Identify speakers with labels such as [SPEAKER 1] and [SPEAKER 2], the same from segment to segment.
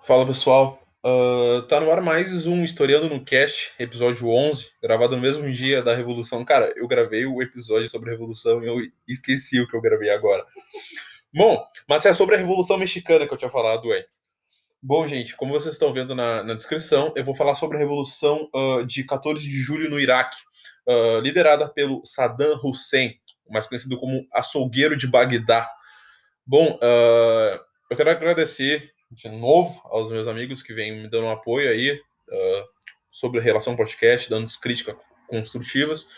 [SPEAKER 1] Fala pessoal, tá no ar mais um Historiando no Cast, episódio 11, gravado no mesmo dia da Revolução. Cara, eu gravei o episódio sobre a Revolução e eu esqueci o que eu gravei agora. Bom, mas é sobre a Revolução Mexicana que eu tinha falado antes. Bom, gente, como vocês estão vendo na descrição, eu vou falar sobre a Revolução de 14 de julho no Iraque, liderada pelo Saddam Hussein, mais conhecido como Açougueiro de Bagdá. Bom, eu quero agradecer de novo aos meus amigos que vêm me dando um apoio aí sobre a relação podcast, dando críticas construtivas.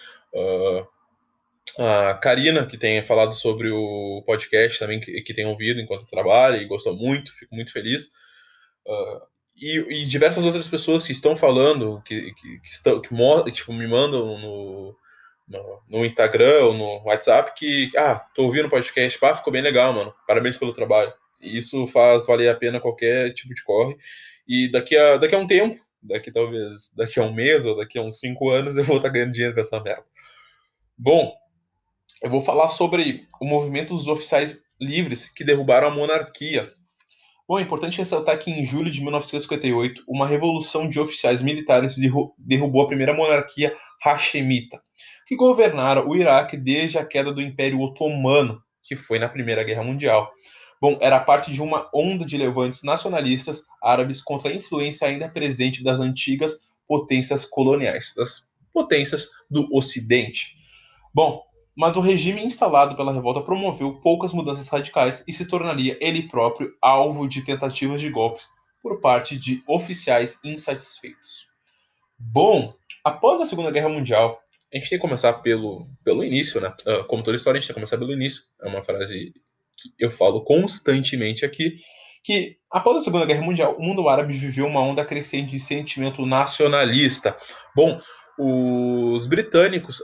[SPEAKER 1] A Karina, que tem falado sobre o podcast também, que tem ouvido enquanto trabalha e gostou muito, fico muito feliz. E diversas outras pessoas que estão falando, tipo, me mandam no Instagram ou no WhatsApp que, tô ouvindo o podcast, ficou bem legal, mano. Parabéns pelo trabalho. E isso faz valer a pena qualquer tipo de corre. E daqui a um tempo, daqui a um mês ou daqui a uns 5 anos, eu vou estar ganhando dinheiro com essa merda. Bom, eu vou falar sobre o movimento dos oficiais livres que derrubaram a monarquia. Bom, é importante ressaltar que em julho de 1958, uma revolução de oficiais militares derrubou a primeira monarquia hashemita, que governara o Iraque desde a queda do Império Otomano, que foi na Primeira Guerra Mundial. Bom, era parte de uma onda de levantes nacionalistas árabes contra a influência ainda presente das antigas potências coloniais, das potências do Ocidente. Bom, mas o regime instalado pela revolta promoveu poucas mudanças radicais e se tornaria ele próprio alvo de tentativas de golpes por parte de oficiais insatisfeitos. Bom, após a Segunda Guerra Mundial, a gente tem que começar pelo início, né? Como toda história, a gente tem que começar pelo início. É uma frase que eu falo constantemente aqui, que após a Segunda Guerra Mundial, o mundo árabe viveu uma onda crescente de sentimento nacionalista. Bom, os britânicos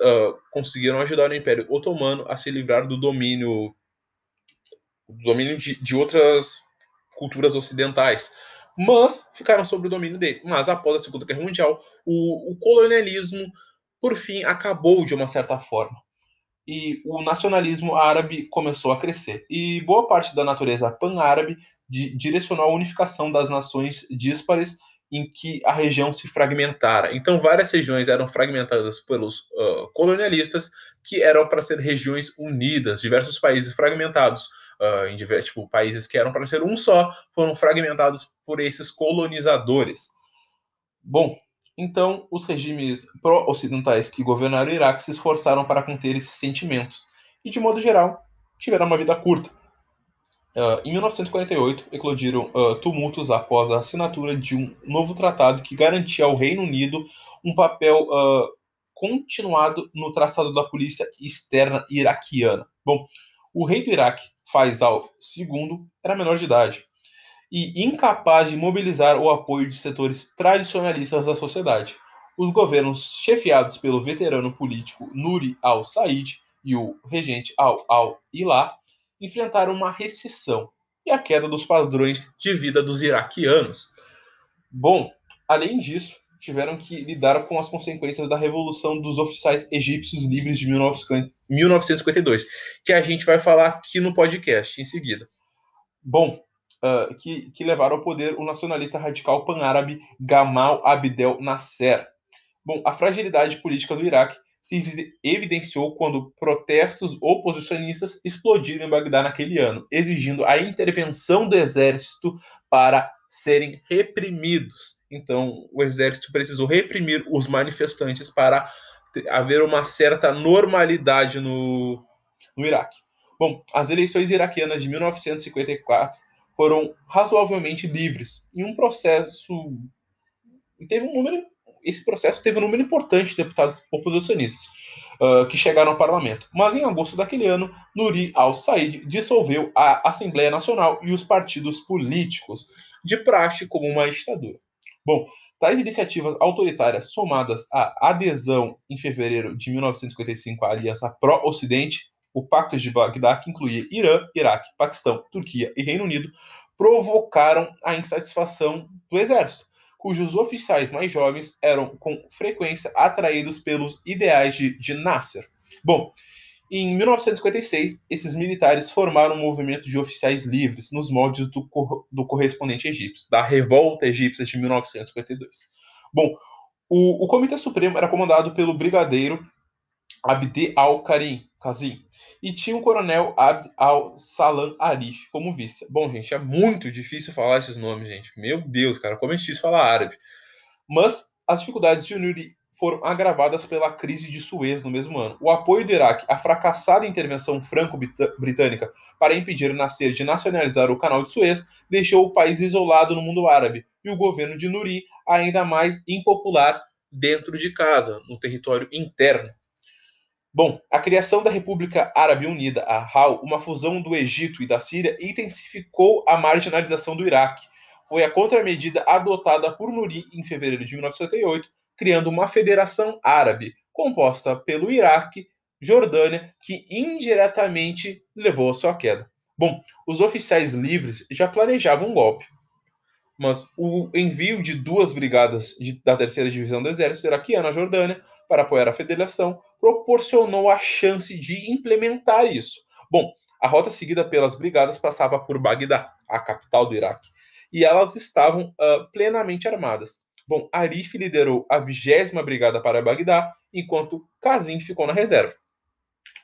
[SPEAKER 1] conseguiram ajudar o Império Otomano a se livrar do domínio de outras culturas ocidentais, mas ficaram sob o domínio dele. Mas após a Segunda Guerra Mundial, o colonialismo, por fim, acabou de uma certa forma. E o nacionalismo árabe começou a crescer. E boa parte da natureza pan-árabe direcionou a unificação das nações díspares em que a região se fragmentara. Então, várias regiões eram fragmentadas pelos colonialistas, que eram para ser regiões unidas. Diversos países fragmentados tipo, países que eram para ser um só, foram fragmentados por esses colonizadores. Bom, então os regimes pró-ocidentais que governaram o Iraque se esforçaram para conter esses sentimentos e, de modo geral, tiveram uma vida curta. Em 1948, eclodiram tumultos após a assinatura de um novo tratado que garantia ao Reino Unido um papel continuado no traçado da polícia externa iraquiana. Bom, o rei do Iraque, Faisal II, era menor de idade e incapaz de mobilizar o apoio de setores tradicionalistas da sociedade. Os governos chefiados pelo veterano político Nuri al-Said e o regente al-Ilá enfrentaram uma recessão e a queda dos padrões de vida dos iraquianos. Bom, além disso, tiveram que lidar com as consequências da Revolução dos Oficiais Egípcios Livres de 1952, que a gente vai falar aqui no podcast em seguida. Bom, que levaram ao poder o nacionalista radical pan-árabe Gamal Abdel Nasser. Bom, a fragilidade política do Iraque se evidenciou quando protestos oposicionistas explodiram em Bagdá naquele ano, exigindo a intervenção do exército para serem reprimidos. Então, o exército precisou reprimir os manifestantes para haver uma certa normalidade no Iraque. Bom, as eleições iraquianas de 1954 foram razoavelmente livres e um processo teve um número esse processo teve um número importante de deputados oposicionistas que chegaram ao parlamento. Mas em agosto daquele ano, Nuri al-Said dissolveu a Assembleia Nacional e os partidos políticos, de praxe como uma ditadura. Bom, tais iniciativas autoritárias, somadas à adesão em fevereiro de 1955 à Aliança Pró-Ocidente, o Pacto de Bagdá, que incluía Irã, Iraque, Paquistão, Turquia e Reino Unido, provocaram a insatisfação do exército, cujos oficiais mais jovens eram com frequência atraídos pelos ideais de Nasser. Bom, Em 1956, esses militares formaram um movimento de oficiais livres nos moldes do correspondente egípcio, da Revolta Egípcia de 1952. Bom, o Comitê Supremo era comandado pelo brigadeiro Abd al-Kazim e tinha o coronel Abd al-Salam Arif como vice. Bom, gente, é muito difícil falar esses nomes, gente. Meu Deus, cara, como é difícil falar árabe. Mas as dificuldades de Nuri foram agravadas pela crise de Suez no mesmo ano. O apoio do Iraque à fracassada intervenção franco-britânica para impedir o nascer de nacionalizar o canal de Suez deixou o país isolado no mundo árabe e o governo de Nuri ainda mais impopular dentro de casa, no território interno. Bom, a criação da República Árabe Unida, a RAU, uma fusão do Egito e da Síria, intensificou a marginalização do Iraque. Foi a contramedida adotada por Nuri em fevereiro de 1978, criando uma federação árabe, composta pelo Iraque, Jordânia, que indiretamente levou à sua queda. Bom, os oficiais livres já planejavam um golpe, mas o envio de duas brigadas da terceira divisão do exército iraquiano à Jordânia para apoiar a federação proporcionou a chance de implementar isso. Bom, a rota seguida pelas brigadas passava por Bagdá, a capital do Iraque, e elas estavam plenamente armadas. Bom, Arif liderou a 20ª Brigada para Bagdá, enquanto Kazim ficou na reserva.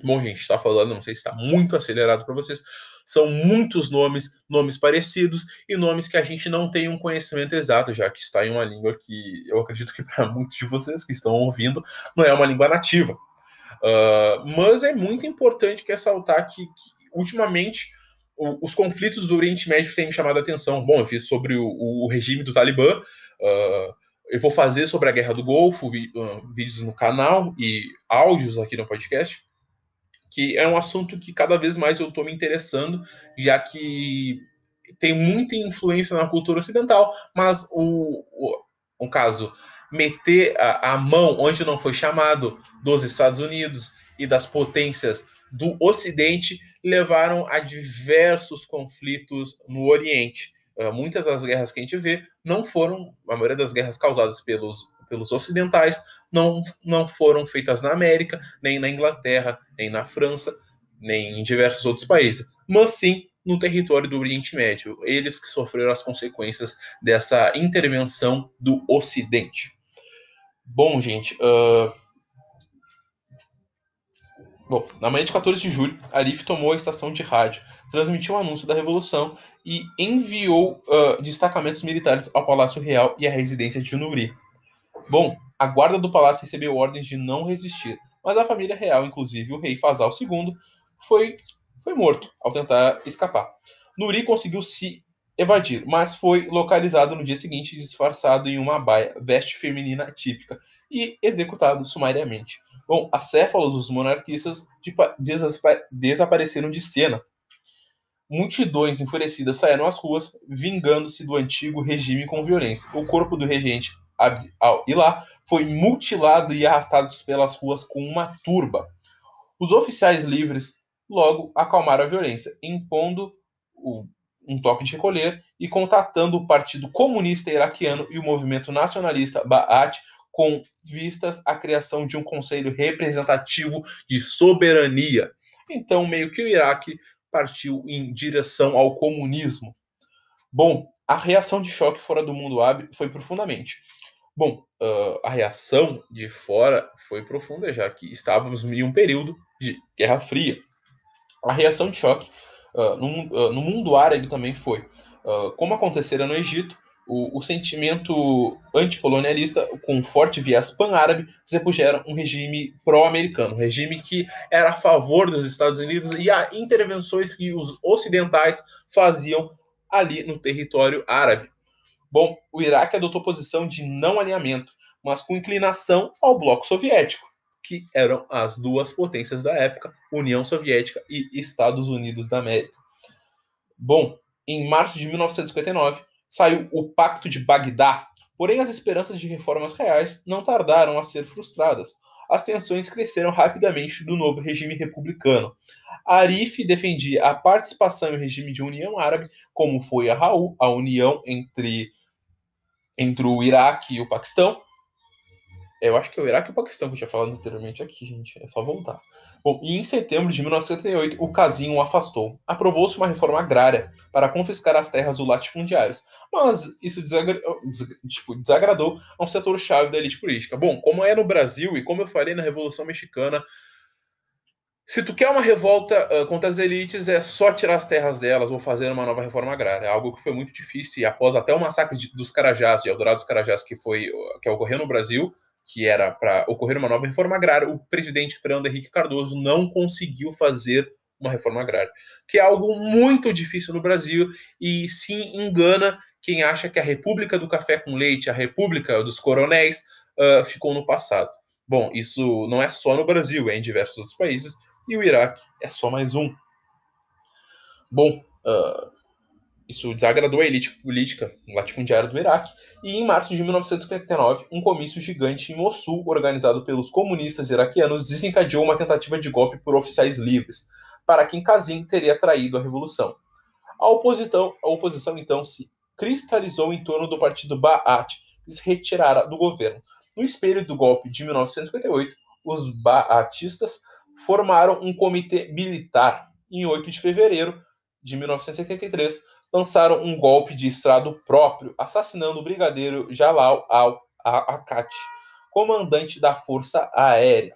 [SPEAKER 1] Bom, gente, está falando, não sei se está muito acelerado para vocês. São muitos nomes parecidos e nomes que a gente não tem um conhecimento exato, já que está em uma língua que eu acredito que para muitos de vocês que estão ouvindo não é uma língua nativa. Mas é muito importante ressaltar que ultimamente, os conflitos do Oriente Médio têm me chamado a atenção. Bom, eu fiz sobre o regime do Talibã, eu vou fazer sobre a Guerra do Golfo, vídeos no canal e áudios aqui no podcast, que é um assunto que cada vez mais eu estou me interessando, já que tem muita influência na cultura ocidental, mas o caso, meter a mão onde não foi chamado dos Estados Unidos e das potências do Ocidente levaram a diversos conflitos no Oriente. Muitas das guerras que a gente vê não foram, a maioria das guerras causadas pelos ocidentais não foram feitas na América, nem na Inglaterra, nem na França, nem em diversos outros países, mas sim no território do Oriente Médio. Eles que sofreram as consequências dessa intervenção do Ocidente. Bom, gente, na manhã de 14 de julho, Arif tomou a estação de rádio, transmitiu o anúncio da revolução e enviou destacamentos militares ao Palácio Real e à residência de Nuri. Bom, a guarda do palácio recebeu ordens de não resistir, mas a família real, inclusive o rei Fasal II, foi morto ao tentar escapar. Nuri conseguiu se evadir, mas foi localizado no dia seguinte disfarçado em uma baia, veste feminina típica, e executado sumariamente. Bom, acéfalos dos monarquistas desapareceram de cena. Multidões enfurecidas saíram às ruas, vingando-se do antigo regime com violência. O corpo do regente Abd al-Ilah foi mutilado e arrastado pelas ruas com uma turba. Os oficiais livres logo acalmaram a violência, impondo um toque de recolher e contatando o Partido Comunista Iraquiano e o movimento nacionalista Ba'ath com vistas à criação de um conselho representativo de soberania. Então, meio que o Iraque partiu em direção ao comunismo. Bom, a reação de choque fora do mundo árabe foi profundamente. Bom, a reação de fora foi profunda, já que estávamos em um período de Guerra Fria. A reação de choque no mundo árabe também foi. Como acontecera no Egito, o sentimento anticolonialista, com forte viés pan-árabe, se repudiaram um regime pró-americano, um regime que era a favor dos Estados Unidos e a intervenções que os ocidentais faziam ali no território árabe. Bom, o Iraque adotou posição de não alinhamento, mas com inclinação ao bloco soviético, que eram as duas potências da época, União Soviética e Estados Unidos da América. Bom, em março de 1959, saiu o Pacto de Bagdá, porém as esperanças de reformas reais não tardaram a ser frustradas. As tensões cresceram rapidamente do novo regime republicano. Arif defendia a participação em regime de União Árabe, como foi a RAU, a união entre o Iraque e o Paquistão, Eu acho que é o Iraque e o Paquistão que eu tinha falado anteriormente aqui, gente. É só voltar. Bom, e em setembro de 1978, o Casim o afastou. Aprovou-se uma reforma agrária para confiscar as terras dos latifundiários. Mas isso desagradou a um setor-chave da elite política. Bom, como é no Brasil e como eu falei na Revolução Mexicana, se tu quer uma revolta contra as elites, é só tirar as terras delas ou fazer uma nova reforma agrária. É algo que foi muito difícil. E após até o massacre dos Carajás, de Eldorado dos Carajás, que ocorreu no Brasil, que era para ocorrer uma nova reforma agrária, o presidente Fernando Henrique Cardoso não conseguiu fazer uma reforma agrária. Que é algo muito difícil no Brasil e se engana quem acha que a República do Café com Leite, a República dos Coronéis, ficou no passado. Bom, isso não é só no Brasil, é em diversos outros países e o Iraque é só mais um. Bom, isso desagradou a elite política latifundiária do Iraque, e em março de 1959, um comício gigante em Mossul, organizado pelos comunistas iraquianos, desencadeou uma tentativa de golpe por oficiais livres, para quem Kazim teria traído a revolução. A oposição então se cristalizou em torno do partido Ba'ath, que se retirara do governo. No espelho do golpe de 1958, os baatistas formaram um comitê militar. Em 8 de fevereiro de 1973, lançaram um golpe de Estado próprio, assassinando o brigadeiro Jalal al-Akkad, comandante da Força Aérea.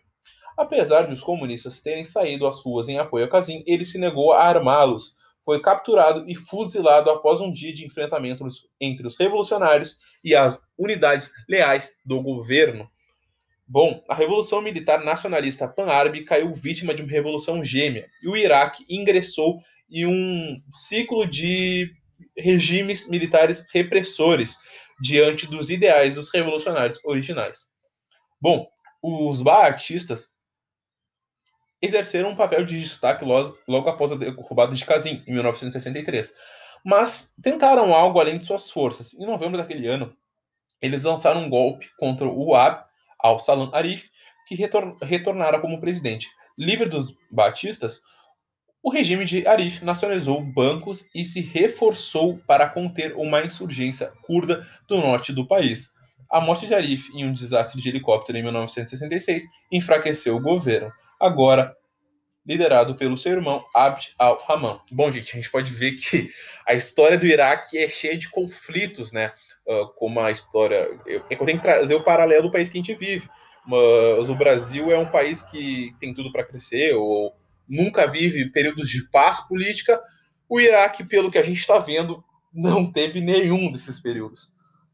[SPEAKER 1] Apesar de os comunistas terem saído às ruas em apoio a Kazim, ele se negou a armá-los. Foi capturado e fuzilado após um dia de enfrentamento entre os revolucionários e as unidades leais do governo. Bom, a Revolução Militar Nacionalista Pan-Árabe caiu vítima de uma revolução gêmea e o Iraque ingressou em um ciclo de regimes militares repressores diante dos ideais dos revolucionários originais. Bom, os baatistas exerceram um papel de destaque logo após a derrubada de Kazim, em 1963. Mas tentaram algo além de suas forças. Em novembro daquele ano, eles lançaram um golpe contra o Wahab al-Salam Arif, que retornara como presidente. Livre dos batistas, o regime de Arif nacionalizou bancos e se reforçou para conter uma insurgência curda do norte do país. A morte de Arif em um desastre de helicóptero em 1966 enfraqueceu o governo. Agora, liderado pelo seu irmão Abd al-Rahman. Bom, gente, a gente pode ver que a história do Iraque é cheia de conflitos, né? Como a história. Eu tenho que trazer o paralelo do país que a gente vive. Mas o Brasil é um país que tem tudo para crescer, ou nunca vive períodos de paz política. O Iraque, pelo que a gente está vendo, não teve nenhum desses períodos.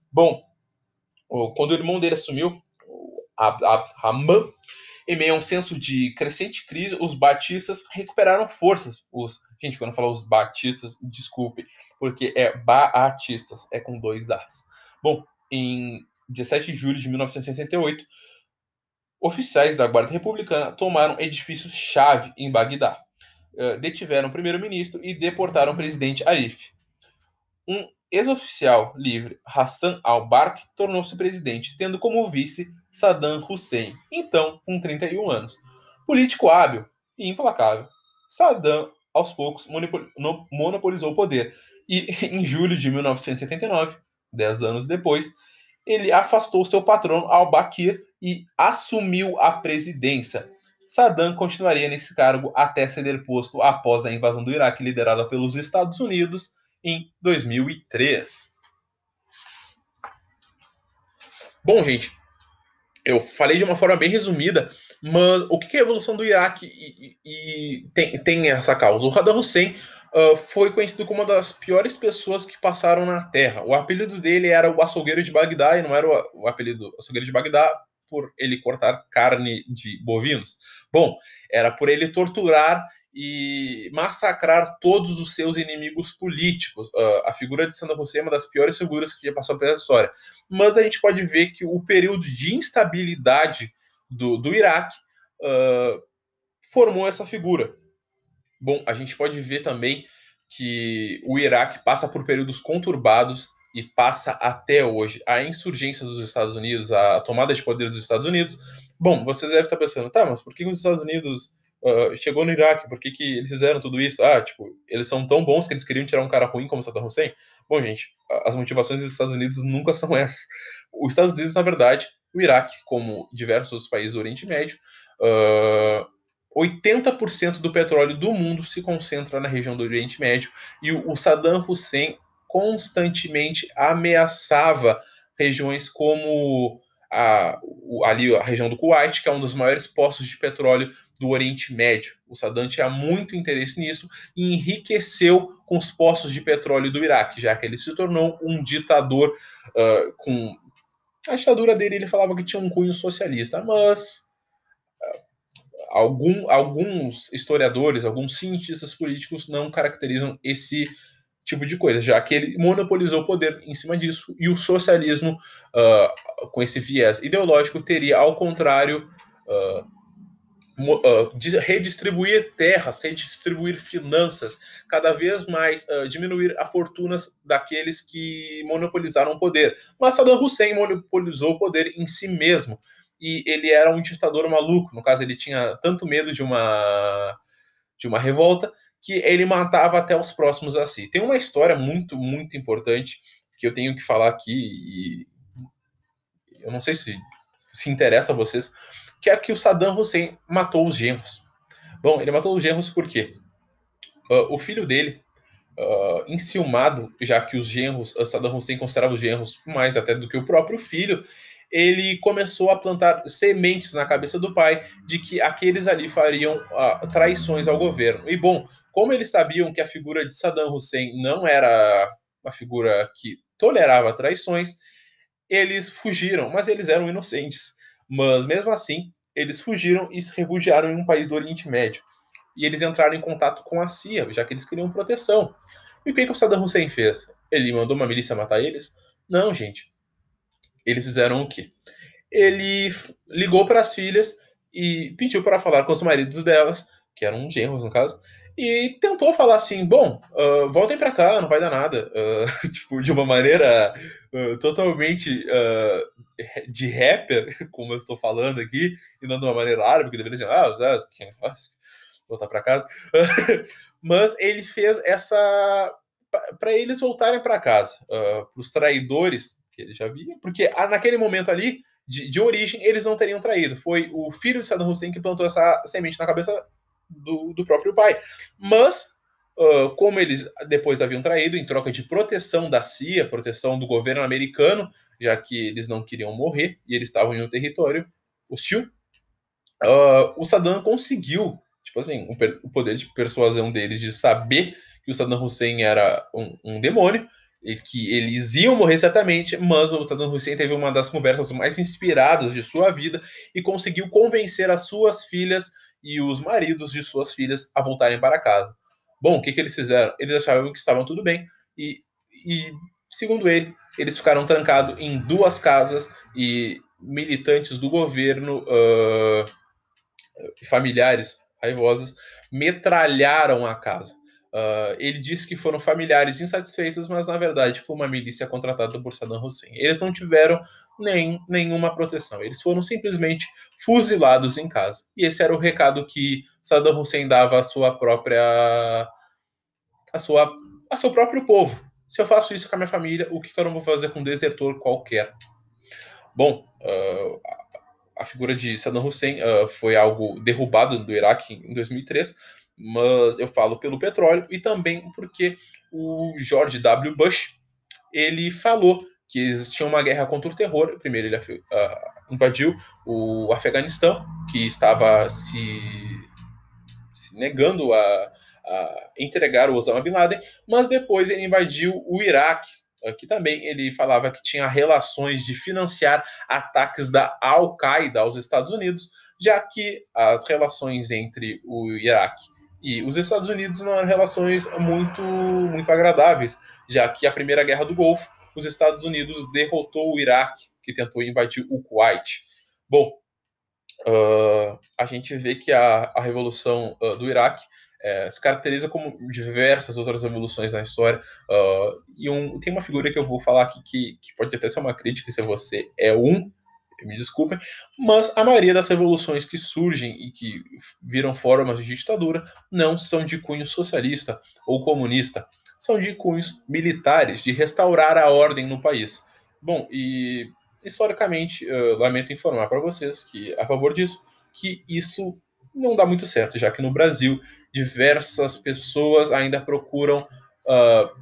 [SPEAKER 1] Bom, quando o irmão dele assumiu, o Abd al-Rahman, em meio a um senso de crescente crise, os batistas recuperaram forças. Gente, quando eu falo os batistas, desculpe, porque é baatistas, é com 2 As. Bom, em 17 de julho de 1968, oficiais da Guarda Republicana tomaram edifícios-chave em Bagdá, detiveram o primeiro-ministro e deportaram o presidente Arif. Um ex-oficial livre, Hassan al-Barq, tornou-se presidente, tendo como vice Saddam Hussein, então com 31 anos. Político hábil e implacável, Saddam, aos poucos, monopolizou o poder e, em julho de 1979, 10 anos depois, ele afastou seu patrono al-Bakir e assumiu a presidência. Saddam continuaria nesse cargo até ser deposto após a invasão do Iraque, liderada pelos Estados Unidos, em 2003. Bom, gente, eu falei de uma forma bem resumida, mas o que é a evolução do Iraque tem essa causa? O Saddam Hussein foi conhecido como uma das piores pessoas que passaram na Terra. O apelido dele era o açougueiro de Bagdá, e não era o apelido açougueiro de Bagdá por ele cortar carne de bovinos. Bom, era por ele torturar e massacrar todos os seus inimigos políticos. A figura de Saddam Hussein é uma das piores figuras que já passou pela história. Mas a gente pode ver que o período de instabilidade do Iraque formou essa figura. Bom, a gente pode ver também que o Iraque passa por períodos conturbados e passa até hoje. A insurgência dos Estados Unidos, a tomada de poder dos Estados Unidos. Bom, vocês devem estar pensando, tá, mas por que os Estados Unidos chegou no Iraque? Por que eles fizeram tudo isso? Tipo, eles são tão bons que eles queriam tirar um cara ruim como Saddam Hussein? Bom, gente, as motivações dos Estados Unidos nunca são essas. Os Estados Unidos, na verdade, o Iraque, como diversos outros países do Oriente Médio, 80% do petróleo do mundo se concentra na região do Oriente Médio, e o Saddam Hussein constantemente ameaçava regiões como ali a região do Kuwait, que é um dos maiores postos de petróleo do Oriente Médio. O Saddam tinha muito interesse nisso e enriqueceu com os postos de petróleo do Iraque, já que ele se tornou um ditador com... A ditadura dele, ele falava que tinha um cunho socialista, mas alguns historiadores, alguns cientistas políticos não caracterizam esse tipo de coisa, já que ele monopolizou o poder em cima disso, e o socialismo, com esse viés ideológico, teria, ao contrário, redistribuir terras, redistribuir finanças, cada vez mais diminuir a fortuna daqueles que monopolizaram o poder. Mas Saddam Hussein monopolizou o poder em si mesmo, e ele era um ditador maluco. No caso, ele tinha tanto medo de uma revolta que ele matava até os próximos a si. Tem uma história muito, muito importante que eu tenho que falar aqui, e eu não sei se interessa a vocês, que é que o Saddam Hussein matou os genros. Bom, ele matou os genros porque o filho dele, enciumado, já que os genros, Saddam Hussein considerava os genros mais até do que o próprio filho, ele começou a plantar sementes na cabeça do pai de que aqueles ali fariam traições ao governo. E bom, como eles sabiam que a figura de Saddam Hussein não era uma figura que tolerava traições, eles fugiram, mas eles eram inocentes. Mas mesmo assim, eles fugiram e se refugiaram em um país do Oriente Médio. E eles entraram em contato com a CIA, já que eles queriam proteção. E o que o Saddam Hussein fez? Ele mandou uma milícia matar eles? Não, gente. Eles fizeram o quê? Ele ligou para as filhas e pediu para falar com os maridos delas, que eram genros no caso, e tentou falar assim: bom, voltem para cá, não vai dar nada. Tipo, de uma maneira totalmente de rapper, como eu estou falando aqui, e não de uma maneira árabe, que deveria ser, voltar para casa. Mas ele fez essa para eles voltarem para casa, para os traidores que ele já via, porque naquele momento ali de origem eles não teriam traído. Foi o filho de Saddam Hussein que plantou essa semente na cabeça do próprio pai. Mas como eles depois haviam traído em troca de proteção da CIA, proteção do governo americano, já que eles não queriam morrer e eles estavam em um território hostil, o Saddam conseguiu, tipo assim, o poder de persuasão deles de saber que o Saddam Hussein era um demônio e que eles iam morrer certamente, mas o Saddam Hussein teve uma das conversas mais inspiradas de sua vida e conseguiu convencer as suas filhas e os maridos de suas filhas a voltarem para casa. Bom, o que eles fizeram? Eles achavam que estavam tudo bem e segundo ele, eles ficaram trancados em duas casas e militantes do governo familiares raivosos metralharam a casa. Ele disse que foram familiares insatisfeitos, mas na verdade foi uma milícia contratada por Saddam Hussein. Eles não tiveram nenhuma proteção, eles foram simplesmente fuzilados em casa. E esse era o recado que Saddam Hussein dava à sua própria, à sua, a seu próprio povo. Se eu faço isso com a minha família, o que eu não vou fazer com um desertor qualquer? Bom, a figura de Saddam Hussein foi algo derrubado do Iraque em 2003, mas eu falo pelo petróleo e também porque o George W. Bush ele falou que existia uma guerra contra o terror. Primeiro ele invadiu o Afeganistão, que estava se negando a entregar o Osama Bin Laden, mas depois ele invadiu o Iraque, que também ele falava que tinha relações de financiar ataques da Al-Qaeda aos Estados Unidos, já que as relações entre o Iraque e os Estados Unidos não eram relações muito agradáveis, já que a Primeira Guerra do Golfo, os Estados Unidos derrotou o Iraque, que tentou invadir o Kuwait. Bom, a gente vê que a Revolução do Iraque se caracteriza como diversas outras revoluções na história. Tem uma figura que eu vou falar aqui que pode até ser uma crítica se você é me desculpem, mas a maioria das revoluções que surgem e que viram formas de ditadura não são de cunho socialista ou comunista, são de cunhos militares, de restaurar a ordem no país. Bom, e historicamente, lamento informar para vocês que, a favor disso, que isso não dá muito certo, já que no Brasil diversas pessoas ainda procuram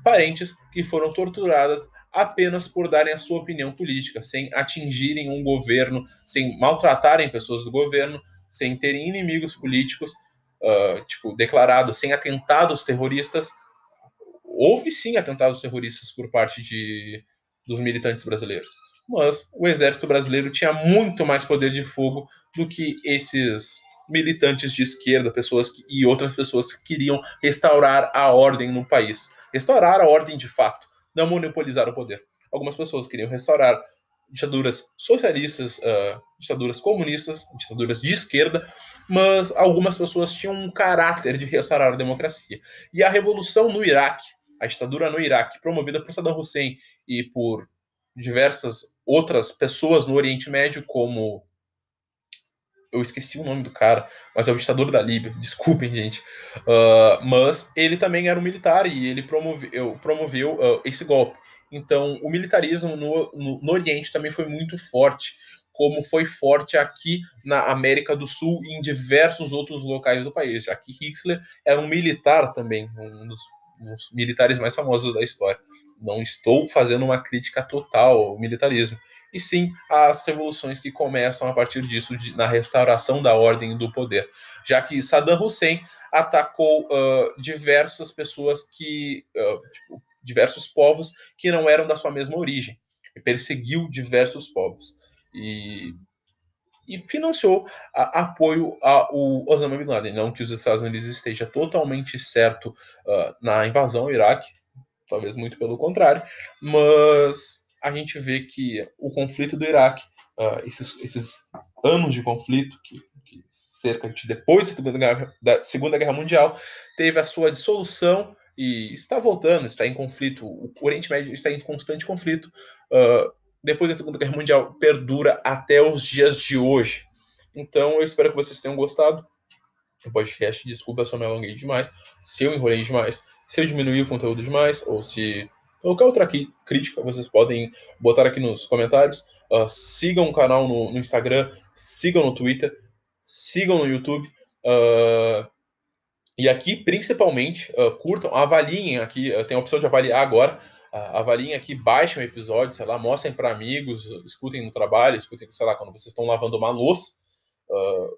[SPEAKER 1] parentes que foram torturadas apenas por darem a sua opinião política, sem atingirem um governo, sem maltratarem pessoas do governo, sem terem inimigos políticos, declarados, sem atentados terroristas. Houve sim atentados terroristas por parte dos militantes brasileiros, mas o exército brasileiro tinha muito mais poder de fogo do que esses militantes de esquerda, e outras pessoas que queriam restaurar a ordem no país. Restaurar a ordem de fato, não monopolizar o poder. Algumas pessoas queriam restaurar ditaduras socialistas, ditaduras comunistas, ditaduras de esquerda, mas algumas pessoas tinham um caráter de restaurar a democracia. E a revolução no Iraque, a ditadura no Iraque, promovida por Saddam Hussein e por diversas outras pessoas no Oriente Médio, como eu esqueci o nome do cara, mas é o ditador da Líbia, desculpem, gente. Mas ele também era um militar e ele promoveu esse golpe. Então, o militarismo no Oriente também foi muito forte, como foi forte aqui na América do Sul e em diversos outros locais do país, já que Hitler era um militar também, um dos militares mais famosos da história. Não estou fazendo uma crítica total ao militarismo, e sim as revoluções que começam a partir disso, na restauração da ordem e do poder, já que Saddam Hussein atacou diversas pessoas diversos povos que não eram da sua mesma origem, e perseguiu diversos povos e financiou apoio ao Osama Bin Laden. Não que os Estados Unidos esteja totalmente certo na invasão ao Iraque, talvez muito pelo contrário, mas a gente vê que o conflito do Iraque, esses anos de conflito, que cerca de depois da Segunda Guerra Mundial, teve a sua dissolução e está voltando, está em conflito. O Oriente Médio está em constante conflito. Depois da Segunda Guerra Mundial, perdura até os dias de hoje. Então, eu espero que vocês tenham gostado do podcast. Desculpa se eu me alonguei demais, se eu enrolei demais, se eu diminuí o conteúdo demais, ou se qualquer outra crítica, vocês podem botar aqui nos comentários. Sigam o canal no Instagram, sigam no Twitter, sigam no YouTube. E aqui, principalmente, curtam, avaliem aqui, tem a opção de avaliar agora. Avaliem aqui, baixem o episódio, sei lá, mostrem para amigos, escutem no trabalho, escutem, sei lá, quando vocês estão lavando uma louça,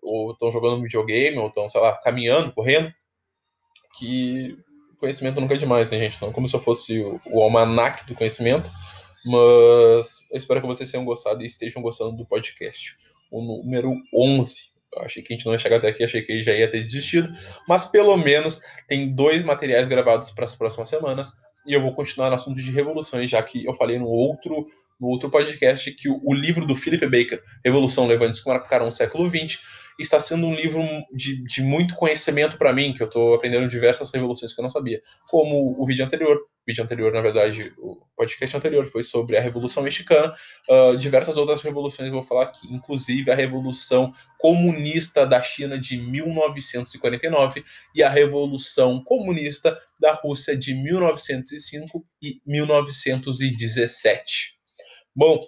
[SPEAKER 1] ou estão jogando um videogame, ou estão, sei lá, caminhando, correndo, que conhecimento nunca é demais, né, gente? Não como se eu fosse o almanaque do conhecimento, mas eu espero que vocês tenham gostado e estejam gostando do podcast. O número 11. Eu achei que a gente não ia chegar até aqui, achei que ele já ia ter desistido, mas pelo menos tem 2 materiais gravados para as próximas semanas, e eu vou continuar no assunto de revoluções, já que eu falei no outro podcast que o livro do Philip Baker, Revolução Levantes que Marcaram o Século XX, está sendo um livro de muito conhecimento para mim, que eu estou aprendendo diversas revoluções que eu não sabia, como o vídeo anterior. O vídeo anterior, na verdade, o podcast anterior foi sobre a Revolução Mexicana, diversas outras revoluções eu vou falar aqui, inclusive a Revolução Comunista da China de 1949 e a Revolução Comunista da Rússia de 1905 e 1917. Bom,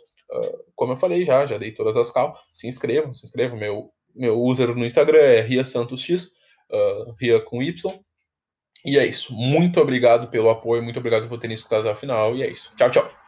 [SPEAKER 1] como eu falei já dei todas as cal. Se inscrevam. Meu user no Instagram é RiaSantosX, Ria com Y. E é isso. Muito obrigado pelo apoio, muito obrigado por terem escutado até o final. E é isso. Tchau, tchau.